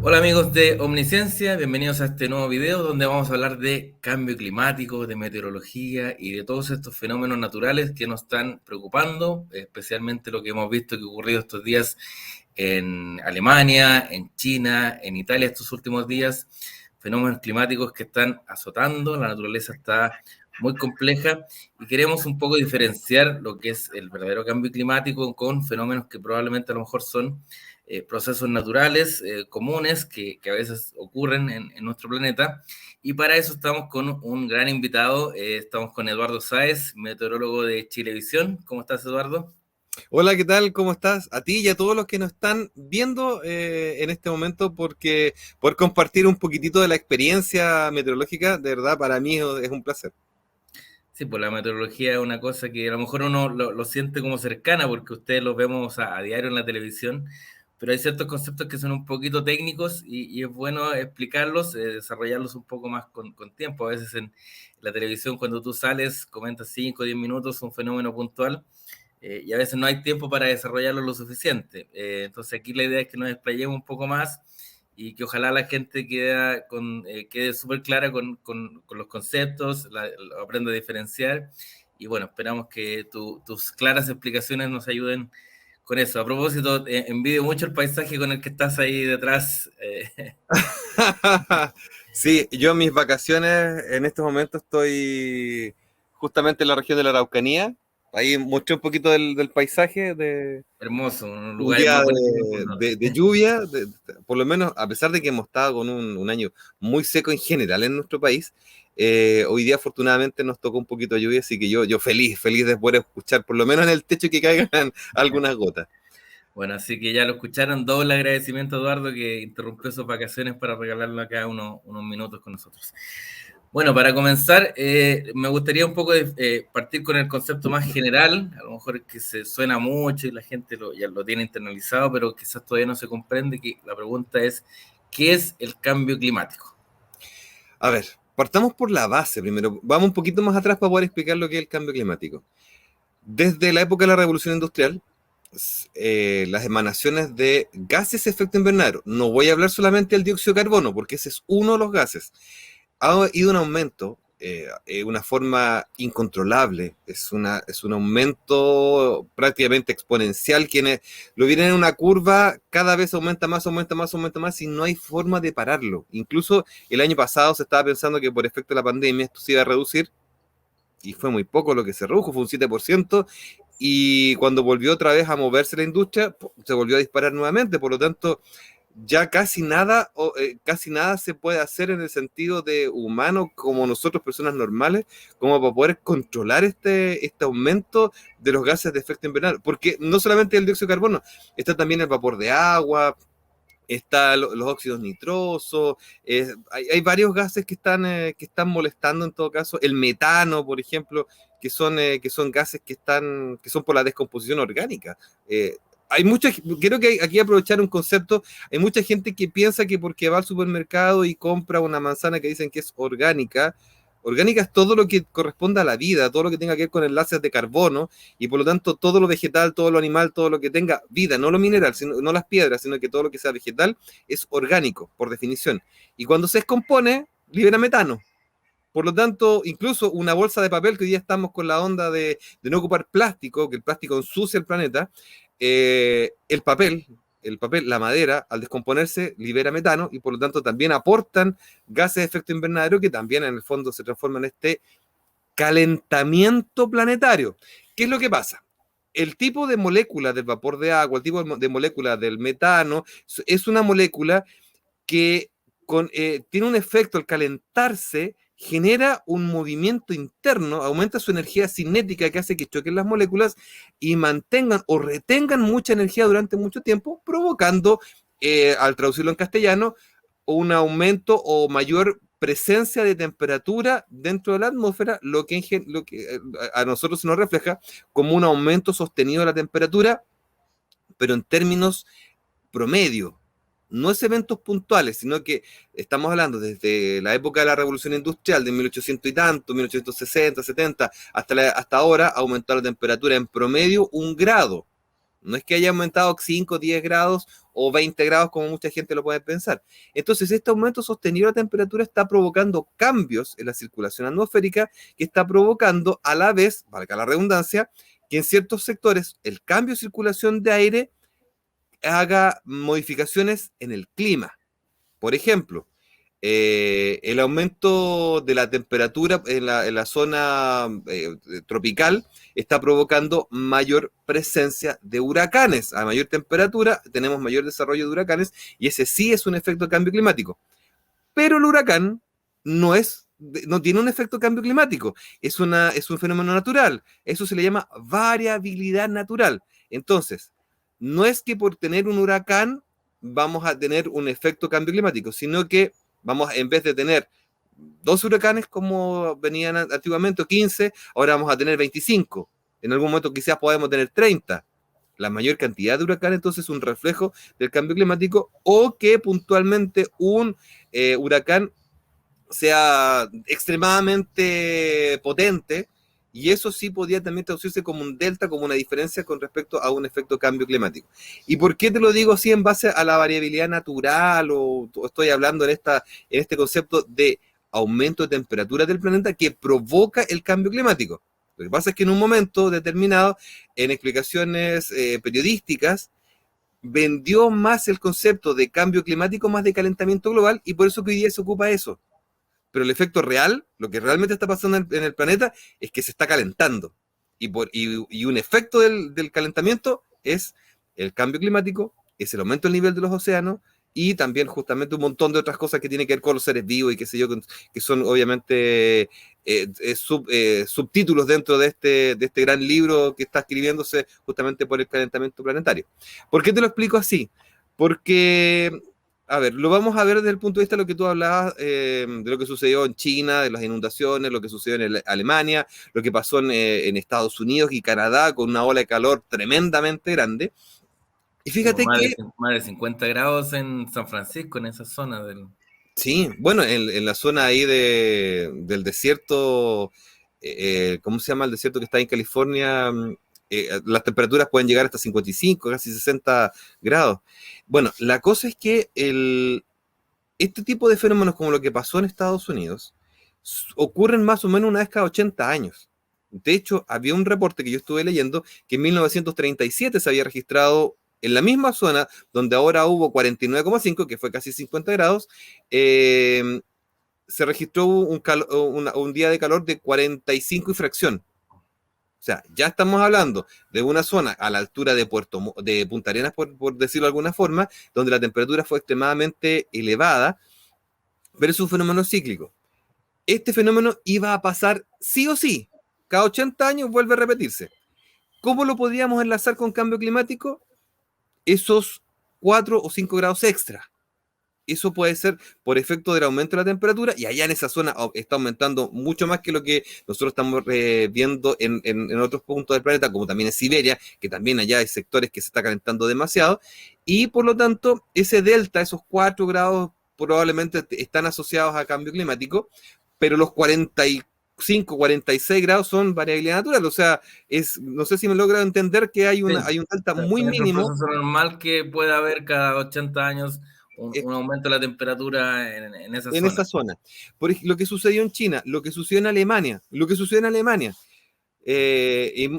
Hola amigos de Omnisciencia, bienvenidos a este nuevo video donde vamos a hablar de cambio climático, de meteorología y de todos estos fenómenos naturales que nos están preocupando, especialmente lo que hemos visto que ha ocurrido estos días en Alemania, en China, en Italia estos últimos días, fenómenos climáticos que están azotando, la naturaleza está muy compleja y queremos un poco diferenciar lo que es el verdadero cambio climático con fenómenos que probablemente a lo mejor son procesos naturales comunes que a veces ocurren en nuestro planeta. Y para eso estamos con un gran invitado, estamos con Eduardo Sáez, meteorólogo de Chilevisión. ¿Cómo estás, Eduardo? Hola, ¿qué tal? ¿Cómo estás? A ti y a todos los que nos están viendo en este momento, porque por compartir un poquitito de la experiencia meteorológica, de verdad, para mí es un placer. Sí, pues la meteorología es una cosa que a lo mejor uno lo siente como cercana porque ustedes lo vemos a diario en la televisión, pero hay ciertos conceptos que son un poquito técnicos y es bueno explicarlos, desarrollarlos un poco más con tiempo. A veces en la televisión cuando tú sales comentas 5 o 10 minutos un fenómeno puntual y a veces no hay tiempo para desarrollarlo lo suficiente. Entonces aquí la idea es que nos explayemos un poco más y que ojalá la gente quede súper clara con los conceptos, lo aprenda a diferenciar. Y bueno, esperamos que tus claras explicaciones nos ayuden con eso. A propósito, envidio mucho el paisaje con el que estás ahí detrás. Sí, yo en mis vacaciones en estos momentos estoy justamente en la región de la Araucanía. Ahí mostré un poquito del paisaje, de Hermoso, uno de los un lugares día más bonitos del norte. de lluvia, por lo menos a pesar de que hemos estado con un año muy seco en general en nuestro país. Hoy día afortunadamente nos tocó un poquito de lluvia, así que yo feliz de poder escuchar por lo menos en el techo que caigan algunas gotas. Bueno, así que ya lo escucharon, doble agradecimiento a Eduardo que interrumpió sus vacaciones para regalarlo acá unos minutos con nosotros. Bueno, para comenzar, me gustaría un poco partir con el concepto más general, a lo mejor que se suena mucho y la gente ya lo tiene internalizado, pero quizás todavía no se comprende, que la pregunta es, ¿qué es el cambio climático? A ver, partamos por la base primero. Vamos un poquito más atrás para poder explicar lo que es el cambio climático. Desde la época de la Revolución Industrial, las emanaciones de gases de efecto invernadero, no voy a hablar solamente del dióxido de carbono, porque ese es uno de los gases, ha ido un aumento, una forma incontrolable, es un aumento prácticamente exponencial, lo vienen en una curva, cada vez aumenta más, aumenta más, aumenta más, y no hay forma de pararlo. Incluso el año pasado se estaba pensando que por efecto de la pandemia esto se iba a reducir, y fue muy poco lo que se redujo, fue un 7%, y cuando volvió otra vez a moverse la industria, se volvió a disparar nuevamente. Por lo tanto, ya casi nada se puede hacer en el sentido de humano, como nosotros, personas normales, como para poder controlar este aumento de los gases de efecto invernadero. Porque no solamente el dióxido de carbono, está también el vapor de agua, está los óxidos nitrosos, hay varios gases que están molestando en todo caso, el metano, por ejemplo, que son gases que son por la descomposición orgánica. Eh, Quiero que aquí aprovechar un concepto, hay mucha gente que piensa que porque va al supermercado y compra una manzana que dicen que es orgánica, orgánica es todo lo que corresponde a la vida, todo lo que tenga que ver con enlaces de carbono, y por lo tanto todo lo vegetal, todo lo animal, todo lo que tenga vida, no lo mineral, no las piedras, sino que todo lo que sea vegetal es orgánico, por definición. Y cuando se descompone, libera metano. Por lo tanto, incluso una bolsa de papel, que hoy día estamos con la onda de no ocupar plástico, que el plástico ensucia el planeta, el papel, la madera, al descomponerse, libera metano, y por lo tanto también aportan gases de efecto invernadero, que también en el fondo se transforman en este calentamiento planetario. ¿Qué es lo que pasa? El tipo de molécula del vapor de agua, el tipo de molécula del metano, es una molécula que tiene un efecto al calentarse, genera un movimiento interno, aumenta su energía cinética, que hace que choquen las moléculas y mantengan o retengan mucha energía durante mucho tiempo, provocando, al traducirlo en castellano, un aumento o mayor presencia de temperatura dentro de la atmósfera, lo que a nosotros se nos refleja como un aumento sostenido de la temperatura, pero en términos promedio. No es eventos puntuales, sino que estamos hablando desde la época de la Revolución Industrial, de 1800 y tanto, 1860, 70, hasta ahora, ha aumentado la temperatura en promedio 1 grado. No es que haya aumentado 5 o 10 grados o 20 grados, como mucha gente lo puede pensar. Entonces, este aumento sostenido de la temperatura está provocando cambios en la circulación atmosférica, que está provocando a la vez, valga la redundancia, que en ciertos sectores el cambio de circulación de aire haga modificaciones en el clima. Por ejemplo, el aumento de la temperatura en la zona tropical está provocando mayor presencia de huracanes. A mayor temperatura tenemos mayor desarrollo de huracanes y ese sí es un efecto de cambio climático. Pero el huracán no tiene un efecto de cambio climático, es un fenómeno natural. Eso se le llama variabilidad natural. Entonces, no es que por tener un huracán vamos a tener un efecto de cambio climático, sino que vamos, en vez de tener 12 huracanes como venían antiguamente, o 15, ahora vamos a tener 25. En algún momento quizás podemos tener 30. La mayor cantidad de huracanes entonces es un reflejo del cambio climático, o que puntualmente un huracán sea extremadamente potente, y eso sí podría también traducirse como un delta, como una diferencia con respecto a un efecto cambio climático. ¿Y por qué te lo digo así en base a la variabilidad natural, o estoy hablando en este concepto de aumento de temperatura del planeta que provoca el cambio climático? Lo que pasa es que en un momento determinado, en explicaciones periodísticas, vendió más el concepto de cambio climático más de calentamiento global, y por eso que hoy día se ocupa eso. Pero el efecto real, lo que realmente está pasando en el planeta, es que se está calentando. Y un efecto del calentamiento es el cambio climático, es el aumento del nivel de los océanos, y también justamente un montón de otras cosas que tienen que ver con los seres vivos y qué sé yo, que son obviamente subtítulos dentro de este gran libro que está escribiéndose justamente por el calentamiento planetario. ¿Por qué te lo explico así? Porque, a ver, lo vamos a ver desde el punto de vista de lo que tú hablabas, de lo que sucedió en China, de las inundaciones, lo que sucedió en Alemania, lo que pasó en Estados Unidos y Canadá con una ola de calor tremendamente grande. Y Como fíjate que, más de 50 grados en San Francisco, en esa zona del... sí, bueno, en la zona ahí del desierto, ¿cómo se llama el desierto que está en California? Las temperaturas pueden llegar hasta 55, casi 60 grados. Bueno, la cosa es que este tipo de fenómenos como lo que pasó en Estados Unidos ocurren más o menos una vez cada 80 años. De hecho, había un reporte que yo estuve leyendo que en 1937 se había registrado en la misma zona donde ahora hubo 49,5, que fue casi 50 grados, se registró un día de calor de 45 y fracción. O sea, ya estamos hablando de una zona a la altura de Punta Arenas, por decirlo de alguna forma, donde la temperatura fue extremadamente elevada, pero es un fenómeno cíclico. Este fenómeno iba a pasar sí o sí. Cada 80 años vuelve a repetirse. ¿Cómo lo podríamos enlazar con cambio climático? Esos 4 o 5 grados extra. Eso puede ser por efecto del aumento de la temperatura, y allá en esa zona está aumentando mucho más que lo que nosotros estamos viendo en otros puntos del planeta, como también en Siberia, que también allá hay sectores que se está calentando demasiado, y por lo tanto ese delta, esos 4 grados probablemente están asociados a cambio climático, pero los 45, 46 grados son variabilidad natural. O sea, no sé si me logra entender que hay Sí, un delta muy es un mínimo. proceso normal que puede haber cada 80 años eh, un aumento de la temperatura en esa en esa zona. zona. Lo que sucedió en China, lo que sucedió en Alemania, lo que sucedió en Alemania, eh,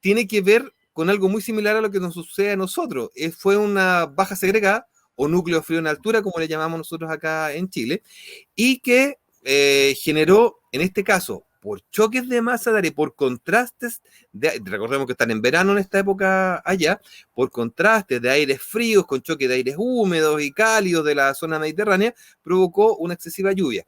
tiene que ver con algo muy similar a lo que nos sucede a nosotros. Fue una baja segregada, o núcleo frío en altura, como le llamamos nosotros acá en Chile, y que generó, en este caso, por choques de masa de aire, por contrastes, recordemos que están en verano en esta época allá, por contrastes de aires fríos con choques de aires húmedos y cálidos de la zona mediterránea, provocó una excesiva lluvia.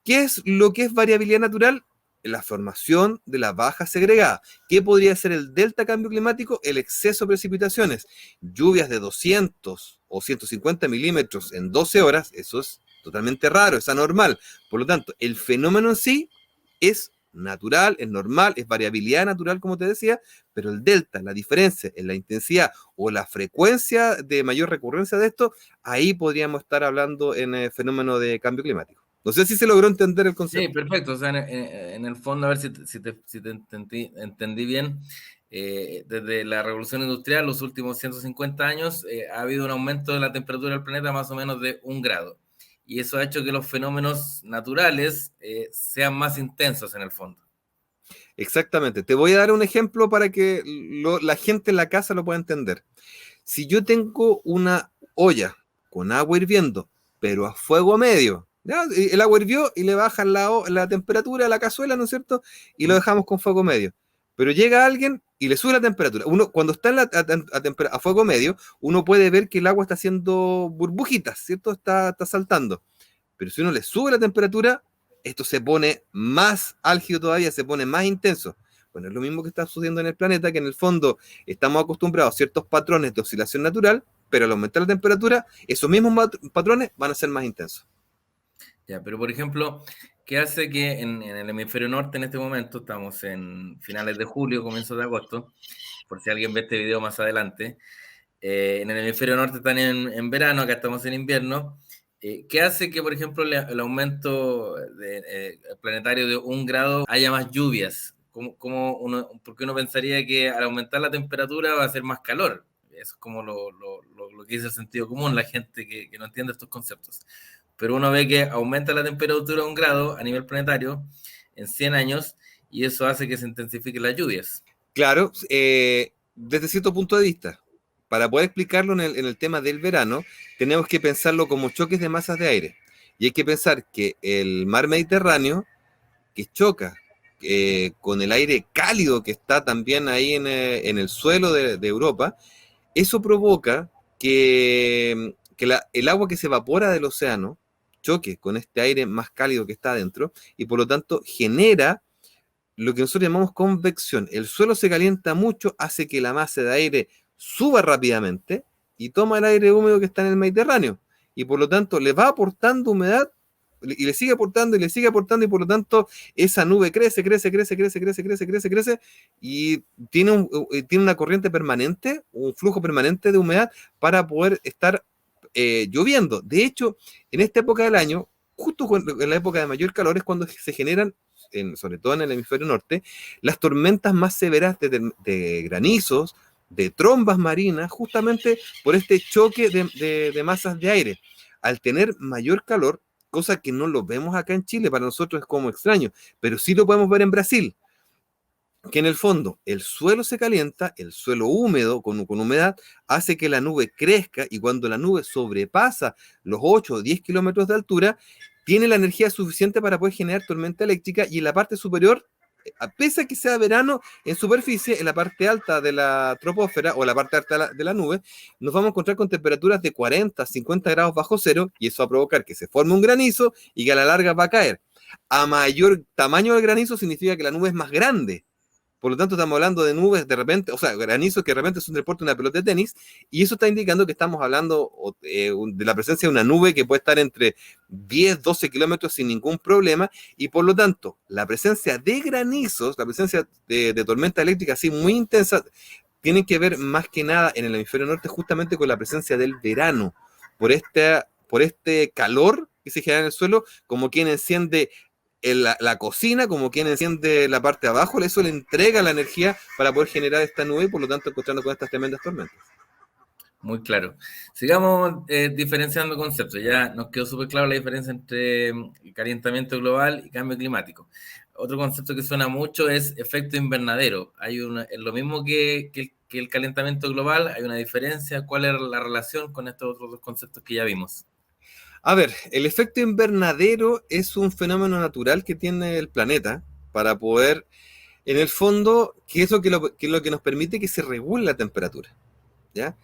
¿Qué es lo que es variabilidad natural? La formación de la baja segregada. ¿Qué podría ser el delta cambio climático? El exceso de precipitaciones. Lluvias de 200 o 150 milímetros en 12 horas, eso es totalmente raro, es anormal. Por lo tanto, el fenómeno en sí es natural, es normal, es variabilidad natural, como te decía, pero el delta, la diferencia en la intensidad o la frecuencia de mayor recurrencia de esto, ahí podríamos estar hablando en el fenómeno de cambio climático. No sé si se logró entender el Sí, concepto. perfecto. O sea, en el fondo, a ver si te entendí bien. Desde la revolución industrial, los últimos 150 años, ha habido un aumento de la temperatura del planeta más o menos de 1 grado. Y eso ha hecho que los fenómenos naturales sean más intensos en el fondo. Exactamente. Te voy a dar un ejemplo para que la gente en la casa lo pueda entender. Si yo tengo una olla con agua hirviendo, pero a fuego medio, ¿ya? El agua hirvió y le bajan la temperatura a la cazuela, ¿no es cierto? Y lo dejamos con fuego medio. Pero llega alguien y le sube la temperatura. Uno, cuando está a fuego medio, uno puede ver que el agua está haciendo burbujitas, ¿cierto? Está saltando. Pero si uno le sube la temperatura, esto se pone más álgido todavía, se pone más intenso. Bueno, es lo mismo que está sucediendo en el planeta, que en el fondo estamos acostumbrados a ciertos patrones de oscilación natural, pero al aumentar la temperatura, esos mismos patrones van a ser más intensos. Ya, pero por ejemplo, ¿qué hace que en el hemisferio norte en este momento, estamos en finales de julio, comienzos de agosto, por si alguien ve este video más adelante, en el hemisferio norte están en verano, acá estamos en invierno? ¿Qué hace que, por ejemplo, el aumento planetario de 1 grado haya más lluvias? Porque uno pensaría que al aumentar la temperatura va a ser más calor. Eso es como lo que dice el sentido común, la gente que no entiende estos conceptos. Pero uno ve que aumenta la temperatura 1 grado a nivel planetario en 100 años y eso hace que se intensifiquen las lluvias. Claro, desde cierto punto de vista. Para poder explicarlo en el tema del verano, tenemos que pensarlo como choques de masas de aire. Y hay que pensar que el mar Mediterráneo, que choca con el aire cálido que está también ahí en el suelo de Europa, eso provoca que el agua que se evapora del océano choque con este aire más cálido que está adentro y por lo tanto genera lo que nosotros llamamos convección. El suelo se calienta mucho, hace que la masa de aire suba rápidamente y toma el aire húmedo que está en el Mediterráneo. Y por lo tanto le va aportando humedad y le sigue aportando y le sigue aportando y por lo tanto esa nube crece, crece, crece, crece, crece, crece, crece, crece y tiene una corriente permanente, un flujo permanente de humedad para poder estar lloviendo. De hecho, en esta época del año, justo en la época de mayor calor es cuando se generan sobre todo en el hemisferio norte, las tormentas más severas de granizos, de trombas marinas, justamente por este choque de masas de aire. Al tener mayor calor, cosa que no lo vemos acá en Chile, para nosotros es como extraño, pero sí lo podemos ver en Brasil, que en el fondo el suelo se calienta, el suelo húmedo con humedad hace que la nube crezca y cuando la nube sobrepasa los 8 o 10 kilómetros de altura, tiene la energía suficiente para poder generar tormenta eléctrica y en la parte superior, a pesar que sea verano, en superficie, en la parte alta de la troposfera o la parte alta de la nube, nos vamos a encontrar con temperaturas de 40, 50 grados bajo cero y eso va a provocar que se forme un granizo y que a la larga va a caer. A mayor tamaño del granizo significa que la nube es más grande. Por lo tanto, estamos hablando de nubes de repente, o sea, granizos que de repente son del porte de una pelota de tenis, y eso está indicando que estamos hablando de la presencia de una nube que puede estar entre 10, 12 kilómetros sin ningún problema, y por lo tanto, la presencia de granizos, la presencia de tormenta eléctrica así muy intensa, tienen que ver más que nada en el hemisferio norte justamente con la presencia del verano, por este calor que se genera en el suelo, como quien enciende la cocina, como quien enciende la parte de abajo, eso le entrega la energía para poder generar esta nube y por lo tanto encontrando con estas tremendas tormentas. Muy claro. Sigamos diferenciando conceptos. Ya nos quedó súper claro la diferencia entre calentamiento global y cambio climático. Otro concepto que suena mucho es efecto invernadero. Es lo mismo que el calentamiento global, hay una diferencia. ¿Cuál es la relación con estos otros dos conceptos que ya vimos? A ver, el efecto invernadero es un fenómeno natural que tiene el planeta para poder, en el fondo, que es lo que nos permite que se regule la temperatura. ¿Ya?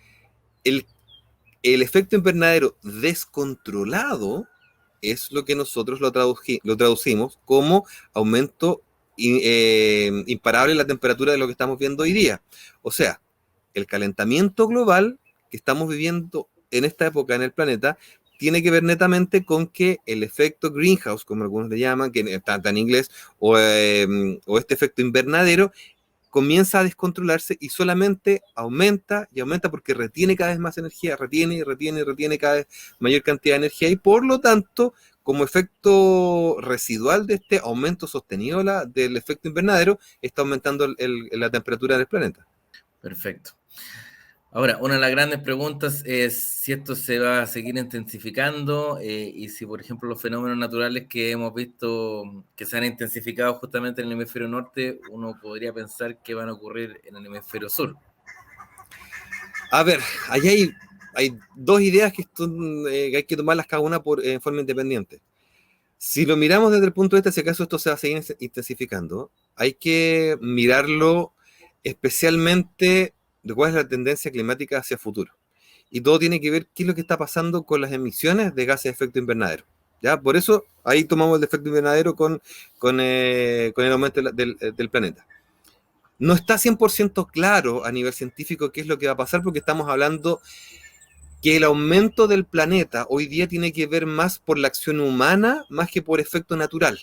El, el efecto invernadero descontrolado es lo que nosotros lo traducimos como aumento imparable en la temperatura de lo que estamos viendo hoy día. O sea, el calentamiento global que estamos viviendo en esta época en el planeta tiene que ver netamente con que el efecto greenhouse, como algunos le llaman, que está en inglés, o este efecto invernadero, comienza a descontrolarse y solamente aumenta y aumenta porque retiene cada vez más energía, retiene cada vez mayor cantidad de energía y por lo tanto como efecto residual de este aumento sostenido del efecto invernadero, está aumentando la temperatura del planeta. Perfecto. Ahora, una de las grandes preguntas es si esto se va a seguir intensificando y si, por ejemplo, los fenómenos naturales que hemos visto que se han intensificado justamente en el hemisferio norte, uno podría pensar que van a ocurrir en el hemisferio sur. A ver, ahí hay dos ideas que hay que tomarlas cada una en forma independiente. Si lo miramos desde el punto de vista, si acaso esto se va a seguir intensificando, hay que mirarlo especialmente de cuál es la tendencia climática hacia el futuro. Y todo tiene que ver qué es lo que está pasando con las emisiones de gases de efecto invernadero. ¿Ya? Por eso ahí tomamos el efecto invernadero con el aumento del planeta. No está 100% claro a nivel científico qué es lo que va a pasar porque estamos hablando que el aumento del planeta hoy día tiene que ver más por la acción humana más que por efecto natural.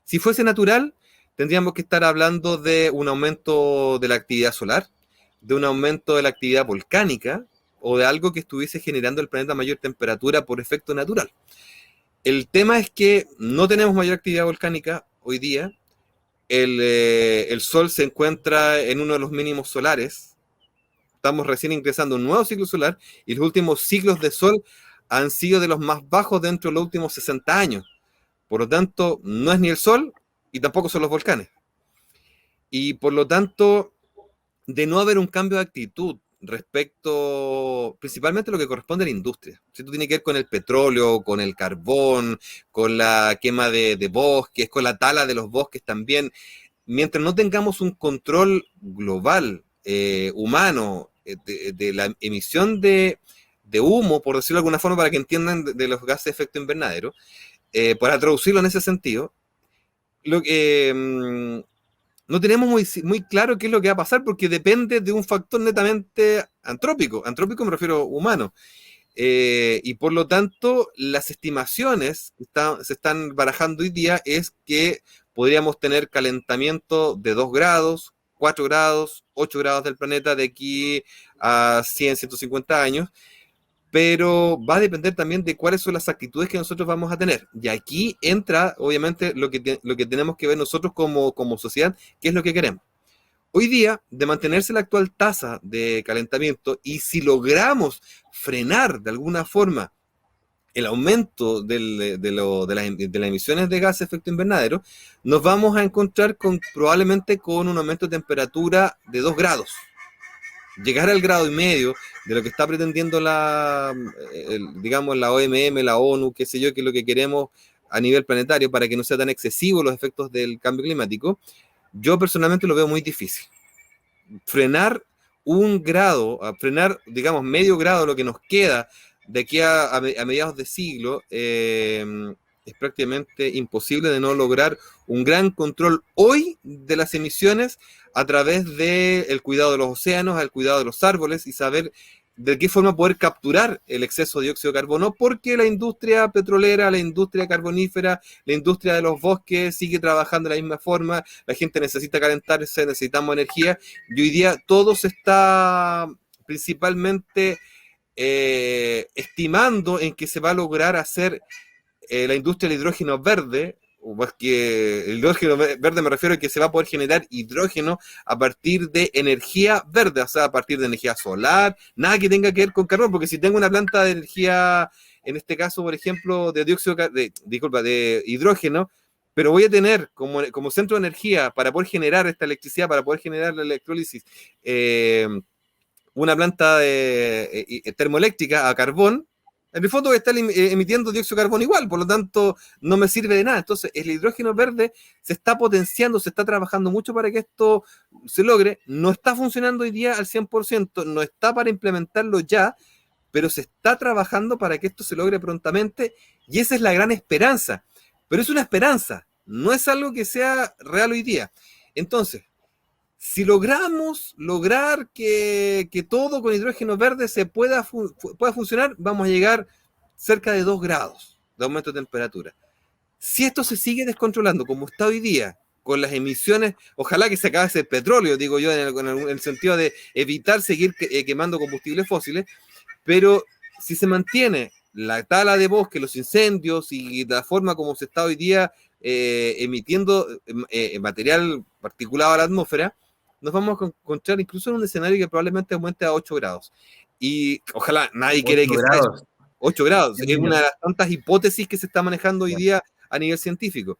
Si fuese natural, tendríamos que estar hablando de un aumento de la actividad solar, de un aumento de la actividad volcánica o de algo que estuviese generando el planeta mayor temperatura por efecto natural. El tema es que no tenemos mayor actividad volcánica hoy día. El Sol se encuentra en uno de los mínimos solares. Estamos recién ingresando a un nuevo ciclo solar y los últimos ciclos de Sol han sido de los más bajos dentro de los últimos 60 años. Por lo tanto, no es ni el Sol y tampoco son los volcanes. Y por lo tanto, de no haber un cambio de actitud respecto principalmente a lo que corresponde a la industria. Esto tiene que ver con el petróleo, con el carbón, con la quema de bosques, con la tala de los bosques también. Mientras no tengamos un control global, humano, de la emisión de humo, por decirlo de alguna forma, para que entiendan de los gases de efecto invernadero, para traducirlo en ese sentido, no tenemos muy claro qué es lo que va a pasar porque depende de un factor netamente antrópico. Antrópico me refiero humano. Y por lo tanto, las estimaciones que se están barajando hoy día es que podríamos tener calentamiento de 2 grados, 4 grados, 8 grados del planeta de aquí a 100, 150 años, pero va a depender también de cuáles son las actitudes que nosotros vamos a tener. Y aquí entra, obviamente, lo que tenemos que ver nosotros como sociedad, qué es lo que queremos. Hoy día, de mantenerse la actual tasa de calentamiento, y si logramos frenar de alguna forma el aumento de las emisiones de gases de efecto invernadero, nos vamos a encontrar probablemente con un aumento de temperatura de 2 grados. Llegar al grado y medio de lo que está pretendiendo digamos, la OMM, la ONU, qué sé yo, que es lo que queremos a nivel planetario para que no sea tan excesivo los efectos del cambio climático, yo personalmente lo veo muy difícil. Frenar 1 grado, frenar, digamos, medio grado, lo que nos queda de aquí a mediados de siglo, es prácticamente imposible de no lograr un gran control hoy de las emisiones a través del cuidado de los océanos, el cuidado de los árboles y saber de qué forma poder capturar el exceso de dióxido de carbono, porque la industria petrolera, la industria carbonífera, la industria de los bosques sigue trabajando de la misma forma, la gente necesita calentarse, necesitamos energía, y hoy día todo se está principalmente estimando en que se va a lograr hacer la industria del hidrógeno verde, o más que el hidrógeno verde me refiero a que se va a poder generar hidrógeno a partir de energía verde, o sea, a partir de energía solar, nada que tenga que ver con carbón, porque si tengo una planta de energía, en este caso, por ejemplo, de de hidrógeno, pero voy a tener como centro de energía para poder generar esta electricidad, para poder generar la electrólisis, una planta termoeléctrica a carbón, en el fondo voy a estar emitiendo dióxido de carbono igual, por lo tanto no me sirve de nada. Entonces el hidrógeno verde se está potenciando, se está trabajando mucho para que esto se logre, no está funcionando hoy día al 100%, no está para implementarlo ya, pero se está trabajando para que esto se logre prontamente y esa es la gran esperanza, pero es una esperanza, no es algo que sea real hoy día. Entonces, si logramos lograr que todo con hidrógeno verde se pueda funcionar, vamos a llegar cerca de 2 grados de aumento de temperatura. Si esto se sigue descontrolando como está hoy día, con las emisiones, ojalá que se acabe ese petróleo, digo yo, en el sentido de evitar seguir quemando combustibles fósiles, pero si se mantiene la tala de bosque, los incendios y la forma como se está hoy día emitiendo material particulado a la atmósfera, nos vamos a encontrar incluso en un escenario que probablemente aumente a 8 grados. Y ojalá nadie quiere 8 que sea eso. grados. 8 grados. Es una Dios. de las tantas hipótesis que se está manejando hoy día a nivel científico.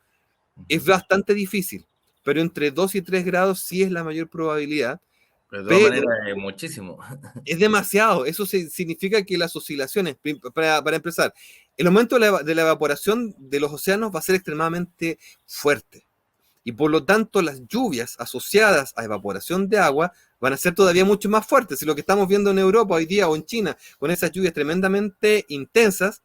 Es bastante difícil, pero entre 2 y 3 grados sí es la mayor probabilidad. Pero de todas Pero maneras, es muchísimo. es demasiado. Eso significa que las oscilaciones, para empezar, el aumento de la evaporación de los océanos va a ser extremadamente fuerte. Y por lo tanto, las lluvias asociadas a evaporación de agua van a ser todavía mucho más fuertes. Y lo que estamos viendo en Europa hoy día o en China, con esas lluvias tremendamente intensas,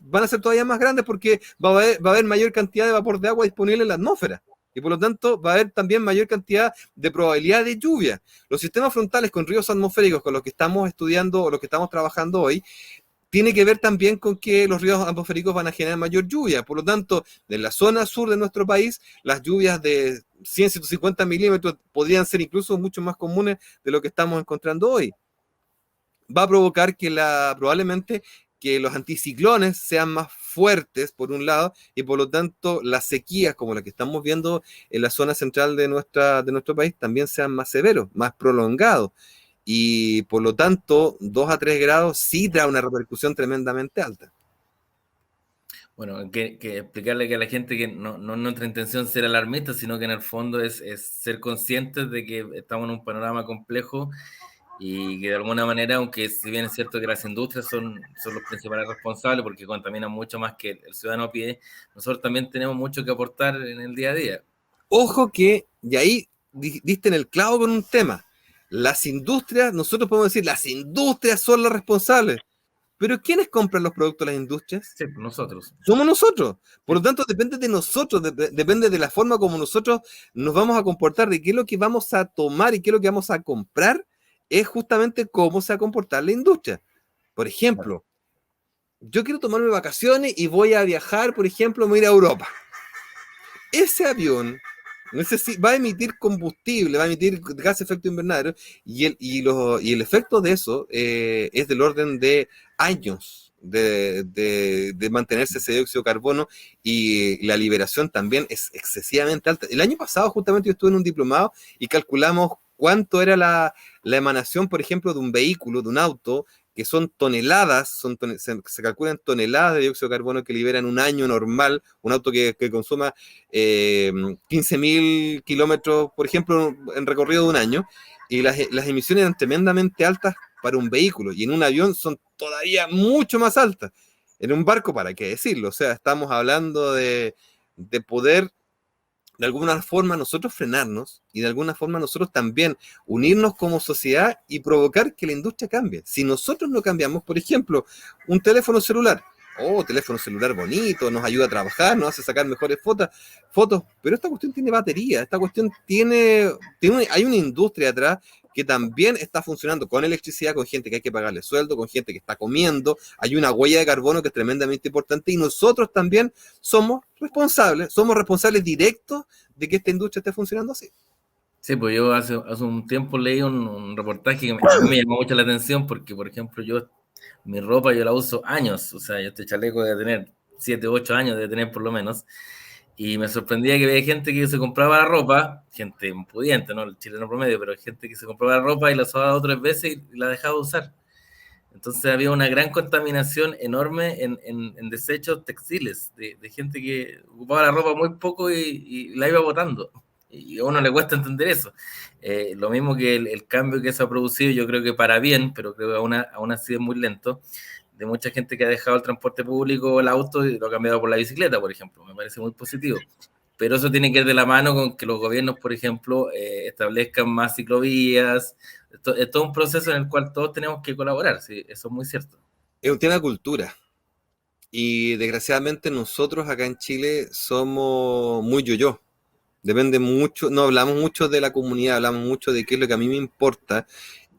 van a ser todavía más grandes porque va a haber mayor cantidad de vapor de agua disponible en la atmósfera. Y por lo tanto va a haber también mayor cantidad de probabilidad de lluvia. Los sistemas frontales con ríos atmosféricos, con los que estamos estudiando o los que estamos trabajando hoy, tiene que ver también con que los ríos atmosféricos van a generar mayor lluvia. Por lo tanto, en la zona sur de nuestro país, las lluvias de 100, 150 milímetros podrían ser incluso mucho más comunes de lo que estamos encontrando hoy. Va a provocar que probablemente que los anticiclones sean más fuertes, por un lado, y por lo tanto las sequías, como la que estamos viendo en la zona central de nuestro país, también sean más severos, más prolongados. Y por lo tanto, 2 a 3 grados sí trae una repercusión tremendamente alta. Bueno, que explicarle que a la gente que no nuestra intención ser alarmista, sino que en el fondo es ser conscientes de que estamos en un panorama complejo y que de alguna manera, aunque si bien es cierto que las industrias son los principales responsables porque contaminan mucho más que el ciudadano a pie, nosotros también tenemos mucho que aportar en el día a día. Ojo que, y ahí diste en el clavo con un tema, las industrias, nosotros podemos decir, las industrias son las responsables, pero ¿quiénes compran los productos de las industrias? Sí, nosotros. Somos nosotros. Por lo tanto, depende de nosotros, depende de la forma como nosotros nos vamos a comportar, de qué es lo que vamos a tomar y qué es lo que vamos a comprar, es justamente cómo se va a comportar la industria. Por ejemplo, yo quiero tomarme vacaciones y voy a viajar, por ejemplo, voy a ir a Europa. Ese avión va a emitir combustible, va a emitir gas de efecto invernadero, y el efecto de eso es del orden de años de mantenerse ese dióxido de carbono, y la liberación también es excesivamente alta. El año pasado justamente yo estuve en un diplomado y calculamos cuánto era la emanación, por ejemplo, de un vehículo, de un auto, que son toneladas, se calculan toneladas de dióxido de carbono que libera en un año normal, un auto que consuma 15.000 kilómetros, por ejemplo, en recorrido de un año, y las emisiones eran tremendamente altas para un vehículo, y en un avión son todavía mucho más altas. En un barco, ¿para qué decirlo? O sea, estamos hablando de poder de alguna forma nosotros frenarnos y de alguna forma nosotros también unirnos como sociedad y provocar que la industria cambie. Si nosotros no cambiamos, por ejemplo, un teléfono celular bonito, nos ayuda a trabajar, nos hace sacar mejores fotos, pero esta cuestión tiene batería, esta cuestión hay una industria atrás que también está funcionando con electricidad, con gente que hay que pagarle sueldo, con gente que está comiendo, hay una huella de carbono que es tremendamente importante, y nosotros también somos responsables directos de que esta industria esté funcionando así. Sí, pues yo hace un tiempo leí un reportaje que a mí me llamó mucho la atención porque, por ejemplo, mi ropa yo la uso años, o sea, yo este chaleco debe tener 7, 8 años, debe tener por lo menos, y me sorprendía que había gente que se compraba la ropa, gente pudiente, ¿no? El chileno promedio, pero gente que se compraba la ropa y la usaba 2 o 3 veces y la dejaba de usar. Entonces había una gran contaminación enorme en desechos textiles, de gente que ocupaba la ropa muy poco y la iba botando. Y a uno le cuesta entender eso. Lo mismo que el cambio que se ha producido, yo creo que para bien, pero creo que aún así es muy lento, de mucha gente que ha dejado el transporte público, el auto, y lo ha cambiado por la bicicleta, por ejemplo. Me parece muy positivo. Pero eso tiene que ir de la mano con que los gobiernos, por ejemplo, establezcan más ciclovías. Es todo un proceso en el cual todos tenemos que colaborar, sí, eso es muy cierto. Es un tema de cultura. Y desgraciadamente nosotros acá en Chile somos muy yo-yo. Depende mucho, no hablamos mucho de la comunidad, hablamos mucho de qué es lo que a mí me importa,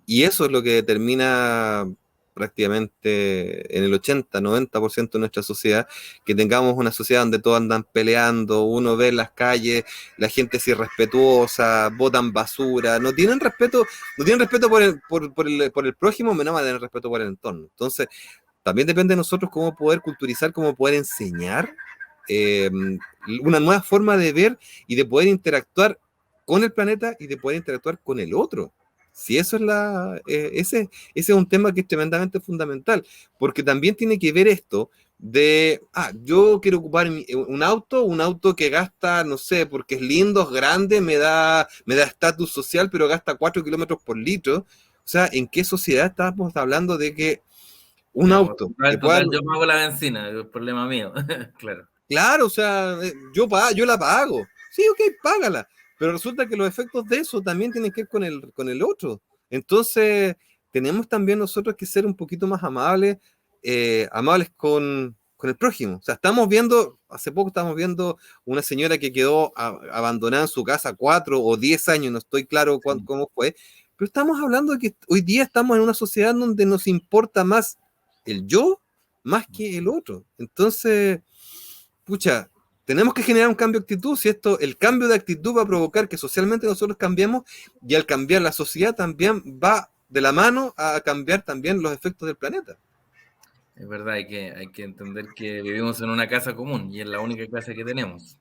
y eso es lo que determina prácticamente en el 80-90% de nuestra sociedad, que tengamos una sociedad donde todos andan peleando, uno ve en las calles, la gente es irrespetuosa, botan basura, no tienen respeto por el prójimo, menos más tener respeto por el entorno. Entonces, también depende de nosotros cómo poder culturizar, cómo poder enseñar eh, una nueva forma de ver y de poder interactuar con el planeta y de poder interactuar con el otro. Si eso es ese es un tema que es tremendamente fundamental, porque también tiene que ver esto de, yo quiero ocupar un auto que gasta, no sé, porque es lindo, es grande, me da estatus social, pero gasta 4 kilómetros por litro. O sea, ¿en qué sociedad estamos hablando de que un Ya, como, auto que total, pueda... total, yo pago la benzina, es problema mío. Claro. Claro, o sea, yo la pago. Sí, ok, págala. Pero resulta que los efectos de eso también tienen que ver con el otro. Entonces, tenemos también nosotros que ser un poquito más amables, amables con el prójimo. O sea, hace poco estamos viendo una señora que quedó abandonada en su casa 4 o 10 años, no estoy claro Sí. cómo fue, pero estamos hablando de que hoy día estamos en una sociedad donde nos importa más el yo más que el otro. Entonces, pucha, tenemos que generar un cambio de actitud. Si el cambio de actitud va a provocar que socialmente nosotros cambiemos, y al cambiar la sociedad también va de la mano a cambiar también los efectos del planeta. Es verdad, hay que entender que vivimos en una casa común y es la única casa que tenemos.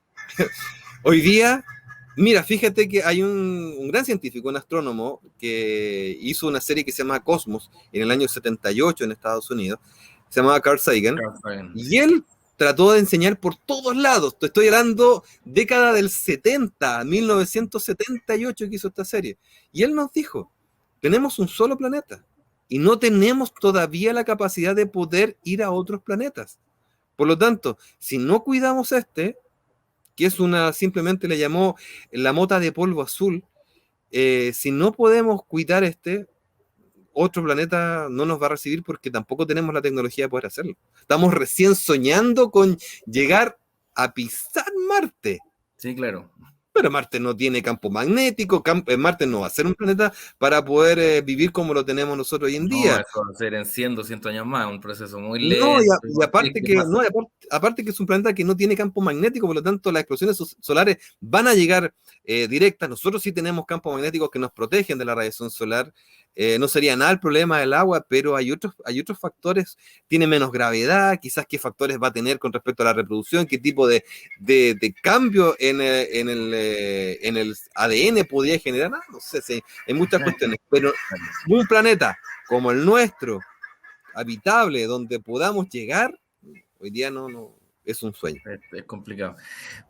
Hoy día, mira, fíjate que hay un gran científico, un astrónomo, que hizo una serie que se llama Cosmos en el año 78 en Estados Unidos. Se llamaba Carl Sagan. Claro, está bien. Y él trató de enseñar por todos lados. Te estoy hablando década del 70, 1978 que hizo esta serie. Y él nos dijo, tenemos un solo planeta y no tenemos todavía la capacidad de poder ir a otros planetas. Por lo tanto, si no cuidamos que es simplemente le llamó la mota de polvo azul, si no podemos cuidar otro planeta no nos va a recibir porque tampoco tenemos la tecnología de poder hacerlo. Estamos recién soñando con llegar a pisar Marte. Sí, claro. Pero Marte no tiene campo magnético, Marte no va a ser un planeta para poder vivir como lo tenemos nosotros hoy en No, día. eso va a ser en 100, 200 años más, un proceso muy No, lento. y Tienes aparte que que, pasar. no, aparte que es un planeta que no tiene campo magnético, por lo tanto las explosiones solares van a llegar directas. Nosotros sí tenemos campos magnéticos que nos protegen de la radiación solar. No sería nada el problema del agua, pero hay otros factores. Tiene menos gravedad, quizás qué factores va a tener con respecto a la reproducción, qué tipo de cambio en el ADN podría generar. No sé, sí, hay muchas cuestiones, pero un planeta como el nuestro, habitable, donde podamos llegar, hoy día no es un sueño. Es complicado.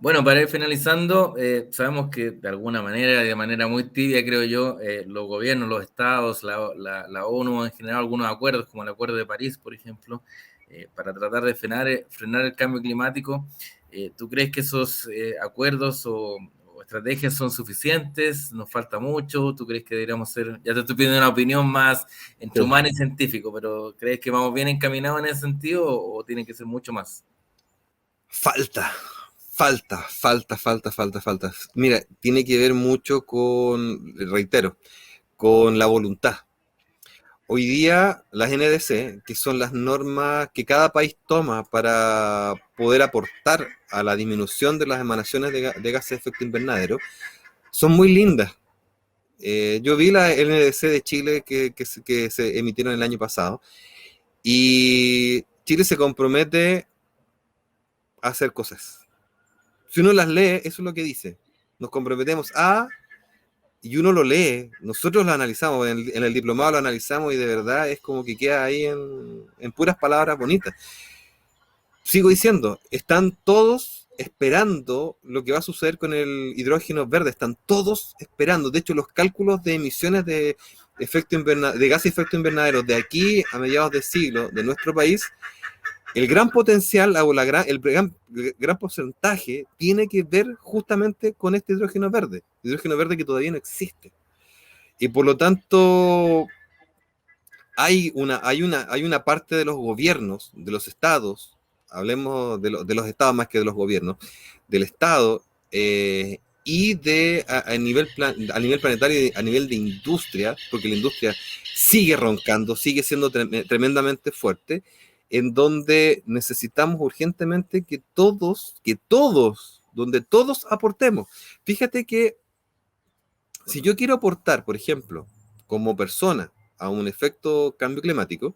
Bueno, para ir finalizando, sabemos que de alguna manera, de manera muy tibia, creo yo, los gobiernos, los estados, la ONU han generado algunos acuerdos, como el Acuerdo de París, por ejemplo, para tratar de frenar el cambio climático. ¿Tú crees que esos acuerdos o estrategias son suficientes? ¿Nos falta mucho? ¿Tú crees que deberíamos ser, ya te estoy pidiendo una opinión más entre humano y científico, pero ¿crees que vamos bien encaminados en ese sentido o tiene que ser mucho más? Falta. Mira, tiene que ver mucho reitero, con la voluntad. Hoy día las NDC, que son las normas que cada país toma para poder aportar a la disminución de las emanaciones de gases de efecto invernadero, son muy lindas. Yo vi la NDC de Chile que se emitieron el año pasado, y Chile se compromete a hacer cosas. Si uno las lee, eso es lo que dice. Nos comprometemos y uno lo lee, nosotros lo analizamos, en el diplomado lo analizamos y de verdad es como que queda ahí en puras palabras bonitas. Sigo diciendo, están todos esperando lo que va a suceder con el hidrógeno verde, están todos esperando. De hecho, los cálculos de emisiones de gas de efecto invernadero de aquí a mediados de siglo de nuestro país, el gran potencial o el gran porcentaje tiene que ver justamente con este hidrógeno verde que todavía no existe. Y por lo tanto, hay una parte de los gobiernos, de los estados, hablemos de los estados más que de los gobiernos, del estado, y a nivel planetario, a nivel de industria, porque la industria sigue roncando, sigue siendo tremendamente fuerte, en donde necesitamos urgentemente que todos, donde todos aportemos. Fíjate que si yo quiero aportar, por ejemplo, como persona a un efecto cambio climático,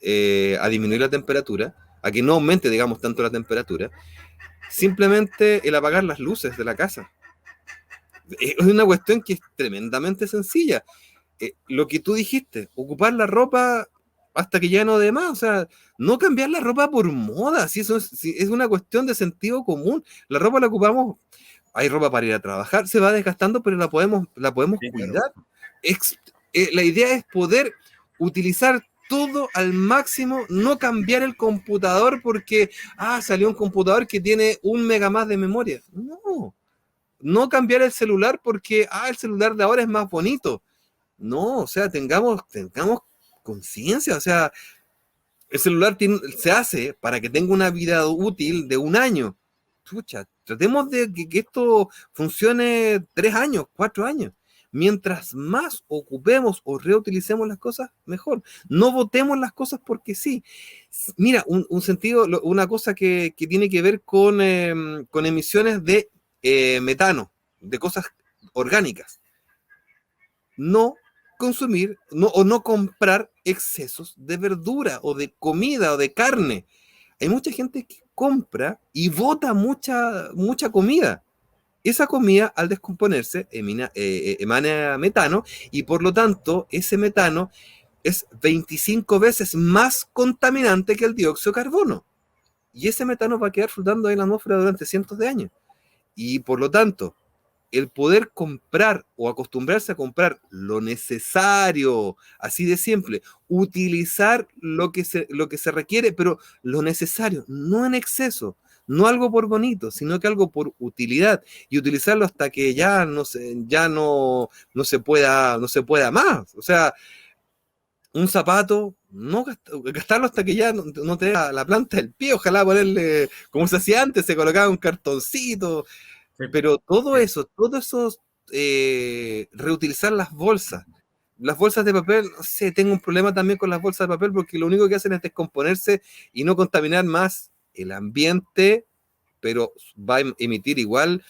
a disminuir la temperatura, a que no aumente, digamos, tanto la temperatura, simplemente el apagar las luces de la casa. Es una cuestión que es tremendamente sencilla. Lo que tú dijiste, ocupar la ropa hasta que ya no dé más, o sea, no cambiar la ropa por moda, si eso es, si es una cuestión de sentido común. La ropa la ocupamos, hay ropa para ir a trabajar, se va desgastando, pero la podemos Sí, claro. cuidar. La idea es poder utilizar todo al máximo, no cambiar el computador porque, salió un computador que tiene 1 mega más de memoria. No cambiar el celular porque, el celular de ahora es más bonito. No, o sea, tengamos conciencia, o sea, el celular se hace para que tenga una vida útil de 1 año. Chucha, tratemos de que esto funcione 3 años, 4 años. Mientras más ocupemos o reutilicemos las cosas, mejor. No botemos las cosas porque sí. Mira, un sentido, una cosa que tiene que ver con emisiones de metano, de cosas orgánicas. No consumir o no comprar excesos de verdura o de comida o de carne. Hay mucha gente que compra y bota mucha comida. Esa comida, al descomponerse, emana metano y por lo tanto ese metano es 25 veces más contaminante que el dióxido de carbono. Y ese metano va a quedar flotando en la atmósfera durante cientos de años. Y por lo tanto, el poder comprar o acostumbrarse a comprar lo necesario, así de simple, utilizar lo que se requiere, pero lo necesario, no en exceso, no algo por bonito, sino que algo por utilidad, y utilizarlo hasta que ya no se pueda más. O sea, un zapato, no gastarlo hasta que ya no te dé la planta del pie, ojalá ponerle, como se hacía antes, se colocaba un cartoncito, Sí, pero sí. todo eso, reutilizar las bolsas de papel, no sé, tengo un problema también con las bolsas de papel porque lo único que hacen es descomponerse y no contaminar más el ambiente, pero va a emitir igual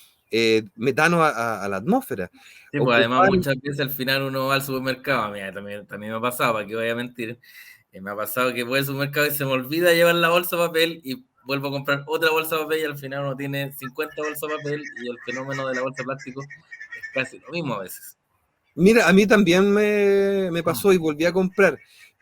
metano a la atmósfera. Sí, pues además Ocupar, muchas veces al final uno va al supermercado, mira, también me ha pasado, para que voy a mentir, me ha pasado que voy al supermercado y se me olvida llevar la bolsa de papel y vuelvo a comprar otra bolsa de papel y al final uno tiene 50 bolsas de papel y el fenómeno de la bolsa de plástico es casi lo mismo a veces. mira, a mí también me pasó y volví a comprar,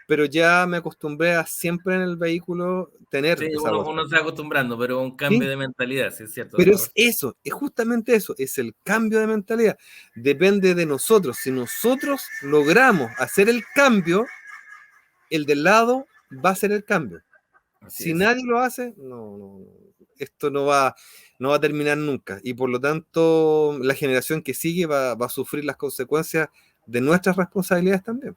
pero ya me acostumbré a siempre en el vehículo tener Sí, esa bolsa. uno se va acostumbrando, pero un cambio ¿Sí? de mentalidad, sí es cierto, Pero toda la es razón. eso, es justamente eso, es el cambio de mentalidad. Depende de nosotros. Si nosotros logramos hacer el cambio, el del lado va a hacer el cambio. Así Si es. nadie lo hace, esto no va a terminar nunca. Y por lo tanto, la generación que sigue va a sufrir las consecuencias de nuestras responsabilidades también.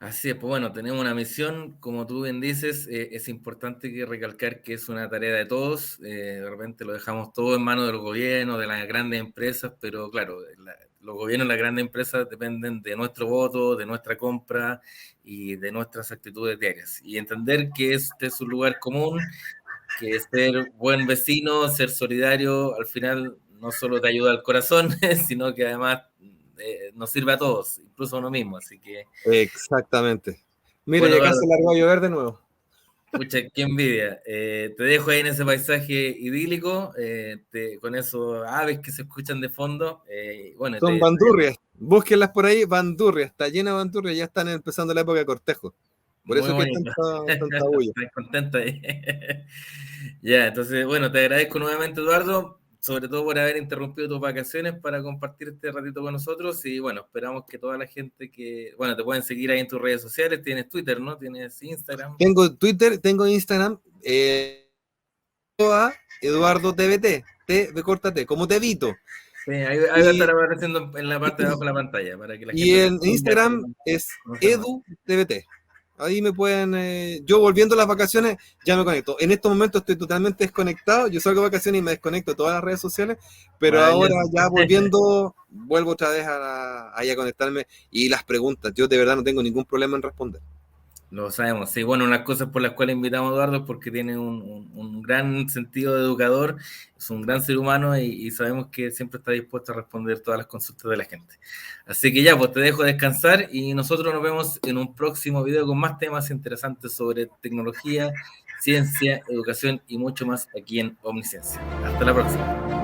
Así es, pues bueno, tenemos una misión, como tú bien dices, es importante que recalcar que es una tarea de todos, de repente lo dejamos todo en manos del gobierno, de las grandes empresas, pero claro, los gobiernos y las grandes empresas dependen de nuestro voto, de nuestra compra y de nuestras actitudes diarias. Y entender que este es un lugar común, que ser buen vecino, ser solidario, al final no solo te ayuda al corazón, sino que además nos sirve a todos, incluso a uno mismo, así que... Exactamente. Mira, y Bueno, acá Eduardo, se largó a llover de nuevo. pucha, qué envidia. Te dejo ahí en ese paisaje idílico, con esos aves que se escuchan de fondo. Bueno, Son bandurrias. Búsquenlas por ahí, bandurrias. Está llena de bandurrias, ya están empezando la época de cortejo. Por muy eso que hay bonito. tanta bulla. Estoy contento ahí. Ya, entonces, bueno, te agradezco nuevamente, Eduardo, sobre todo por haber interrumpido tus vacaciones para compartir este ratito con nosotros. Y bueno, esperamos que toda la gente bueno, te pueden seguir ahí en tus redes sociales. Tienes Twitter, ¿no? Tienes Instagram. Tengo Twitter, tengo Instagram, a Eduardo TVT, T, como te evito. Sí, ahí va a estar Y, apareciendo en la parte de abajo de la pantalla para que la y gente te en siga Instagram y es conocer más. EduTVT. Ahí me pueden, yo volviendo a las vacaciones, ya me conecto. En estos momentos estoy totalmente desconectado. Yo salgo de vacaciones y me desconecto de todas las redes sociales, pero ahora Maravilloso. ya volviendo, vuelvo otra vez ahí a conectarme. Y las preguntas, yo de verdad no tengo ningún problema en responder. Lo sabemos, sí. Bueno, unas cosas por las cuales invitamos a Eduardo es porque tiene un gran sentido de educador, es un gran ser humano y sabemos que siempre está dispuesto a responder todas las consultas de la gente. Así que ya, pues te dejo descansar y nosotros nos vemos en un próximo video con más temas interesantes sobre tecnología, ciencia, educación y mucho más aquí en Omnisciencia. Hasta la próxima.